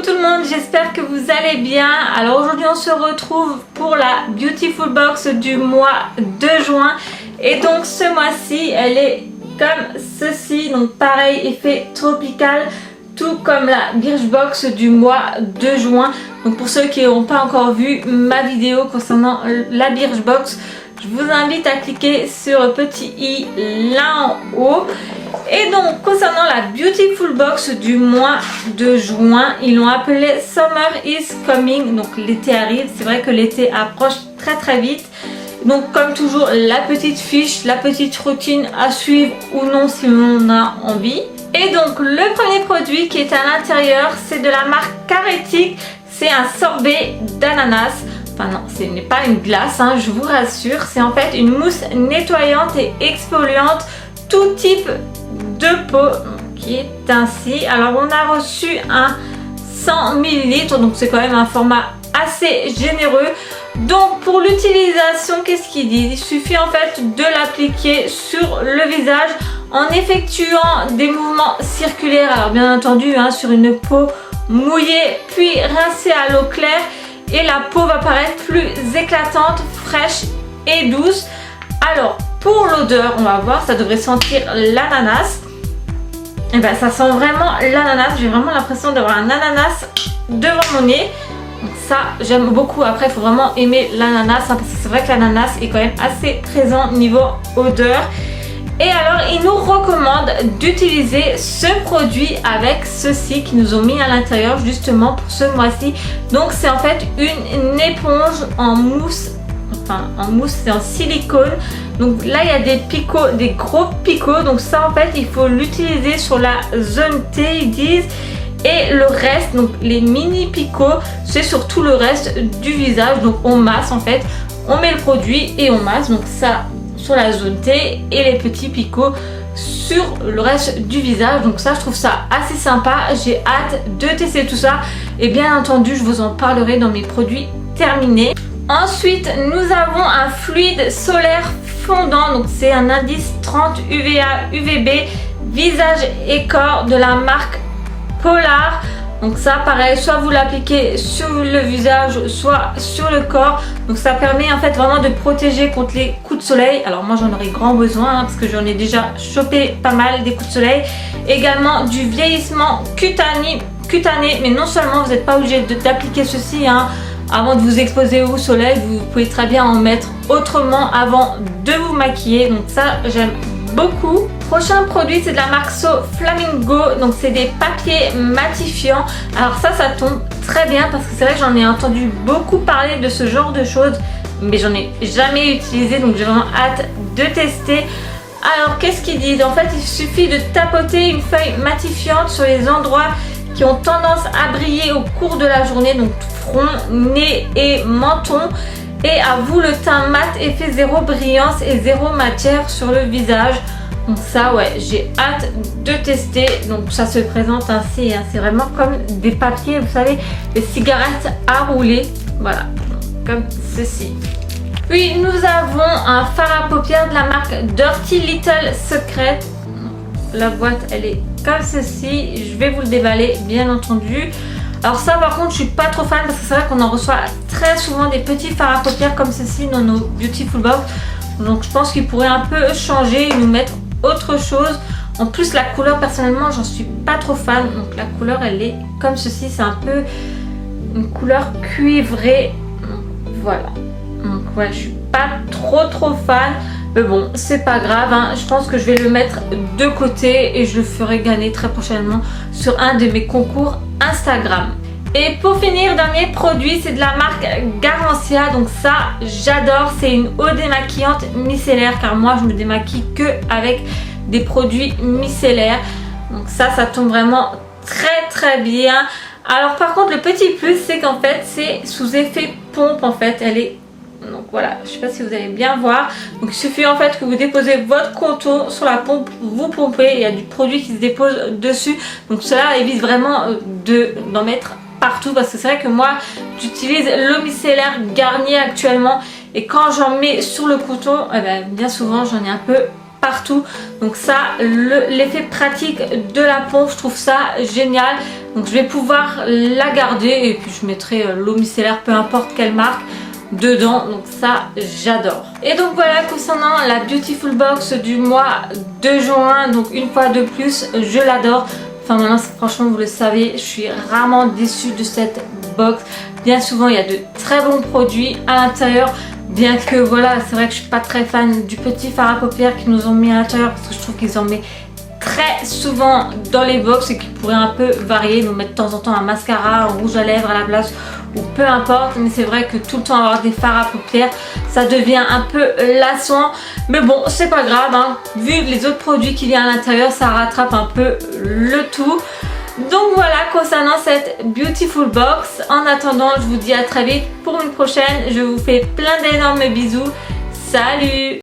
tout le monde, j'espère que vous allez bien. Alors aujourd'hui on se retrouve pour la Beautiful Box du mois de juin. Et donc ce mois-ci elle est comme ceci, donc pareil, effet tropical, tout comme la Birchbox du mois de juin. Donc pour ceux qui n'ont pas encore vu ma vidéo concernant la Birchbox, je vous invite à cliquer sur le petit i là en haut. Et donc concernant la Beautiful Box du mois de juin, ils l'ont appelé Summer is Coming, donc l'été arrive. C'est vrai que l'été approche très vite. Donc comme toujours, la petite fiche, la petite routine à suivre ou non si on a envie. Et donc le premier produit qui est à l'intérieur, c'est de la marque Caretic. C'est un sorbet d'ananas. Enfin non, ce n'est pas une glace, hein, je vous rassure. C'est en fait une mousse nettoyante et exfoliante tout type de peau qui est ainsi. Alors on a reçu un 100 ml, donc c'est quand même un format assez généreux. Donc pour l'utilisation, qu'est-ce qu'il dit? Il suffit en fait de l'appliquer sur le visage en effectuant des mouvements circulaires. Alors bien entendu hein, sur une peau mouillée puis rincée à l'eau claire, et la peau va paraître plus éclatante, fraîche et douce. Alors pour l'odeur, on va voir, ça devrait sentir l'ananas. Et ben ça sent vraiment l'ananas, j'ai vraiment l'impression d'avoir un ananas devant mon nez. Donc ça j'aime beaucoup. Après il faut vraiment aimer l'ananas hein, parce que c'est vrai que l'ananas est quand même assez présent niveau odeur. Et alors ils nous recommandent d'utiliser ce produit avec ceci qu'ils nous ont mis à l'intérieur justement pour ce mois-ci. Donc c'est en fait une éponge en mousse, enfin en mousse, c'est en silicone. Donc là il y a des picots, des gros picots. Donc ça en fait il faut l'utiliser sur la zone T ils disent. Et le reste, donc les mini picots, c'est sur tout le reste du visage. Donc on masse en fait, on met le produit et on masse. Donc ça sur la zone T et les petits picots sur le reste du visage. Donc ça je trouve ça assez sympa. J'ai hâte de tester tout ça. Et bien entendu je vous en parlerai dans mes produits terminés. Ensuite nous avons un fluide solaire fondant. Donc c'est un indice 30 UVA UVB visage et corps de la marque Polar. Donc ça pareil, soit vous l'appliquez sur le visage soit sur le corps. Donc ça permet en fait vraiment de protéger contre les coups de soleil. Alors moi j'en aurais grand besoin hein, parce que j'en ai déjà chopé pas mal des coups de soleil. Également du vieillissement cutané. Mais non seulement vous n'êtes pas obligé d'appliquer ceci hein, avant de vous exposer au soleil. Vous pouvez très bien en mettre autrement avant de vous maquiller. Donc ça j'aime beaucoup. Prochain produit c'est de la marque So Flamingo. Donc c'est des papiers matifiants. Alors ça tombe très bien parce que c'est vrai que j'en ai entendu beaucoup parler de ce genre de choses, mais j'en ai jamais utilisé. Donc j'ai vraiment hâte de tester. Alors qu'est-ce qu'ils disent? En fait il suffit de tapoter une feuille matifiante sur les endroits qui ont tendance à briller au cours de la journée. Donc front, nez et menton. Et à vous le teint mat, effet zéro brillance et zéro matière sur le visage. Donc ça ouais, j'ai hâte de tester. Donc ça se présente ainsi hein. C'est vraiment comme des papiers, vous savez, des cigarettes à rouler. Voilà, comme ceci. Puis nous avons un fard à paupières de la marque Dirty Little Secret. La boîte elle est comme ceci. Je vais vous le déballer bien entendu. Alors ça par contre je suis pas trop fan parce que c'est vrai qu'on en reçoit très souvent des petits fards à paupières comme ceci dans nos Beautiful Box. Donc je pense qu'ils pourraient un peu changer et nous mettre autre chose. En plus la couleur personnellement j'en suis pas trop fan. Donc la couleur elle est comme ceci, c'est un peu une couleur cuivrée. Voilà. Donc ouais je suis pas trop fan. Mais bon c'est pas grave hein. Je pense que je vais le mettre de côté et je le ferai gagner très prochainement sur un de mes concours Instagram. Et pour finir, dernier produit, c'est de la marque Garancia. Donc ça j'adore, c'est une eau démaquillante micellaire car moi je me démaquille que avec des produits micellaires. Donc ça tombe vraiment très bien. Alors par contre le petit plus c'est qu'en fait c'est sous effet pompe en fait, elle est. Donc voilà, je sais pas si vous allez bien voir. Donc il suffit en fait que vous déposez votre contour sur la pompe, vous pompez, il y a du produit qui se dépose dessus. Donc cela évite vraiment d'en mettre partout parce que c'est vrai que moi j'utilise l'eau micellaire Garnier actuellement et quand j'en mets sur le contour, eh ben, bien souvent j'en ai un peu partout. Donc ça, l'effet pratique de la pompe, je trouve ça génial. Donc je vais pouvoir la garder et puis je mettrai l'eau micellaire, peu importe quelle marque, dedans. Donc ça, j'adore. Et donc voilà, concernant la Beautiful Box du mois de juin, donc une fois de plus, je l'adore. Enfin maintenant, franchement, vous le savez, je suis rarement déçue de cette box. Bien souvent, il y a de très bons produits à l'intérieur. Bien que voilà, c'est vrai que je suis pas très fan du petit fard à paupières qu'ils nous ont mis à l'intérieur, parce que je trouve qu'ils en mettent très souvent dans les box et qu'ils pourraient un peu varier, nous mettre de temps en temps un mascara, un rouge à lèvres à la place ou peu importe. Mais c'est vrai que tout le temps avoir des fards à paupières, ça devient un peu lassant. Mais bon, c'est pas grave, hein. Vu les autres produits qu'il y a à l'intérieur, ça rattrape un peu le tout. Donc voilà concernant cette Beautiful Box. En attendant, je vous dis à très vite pour une prochaine. Je vous fais plein d'énormes bisous. Salut!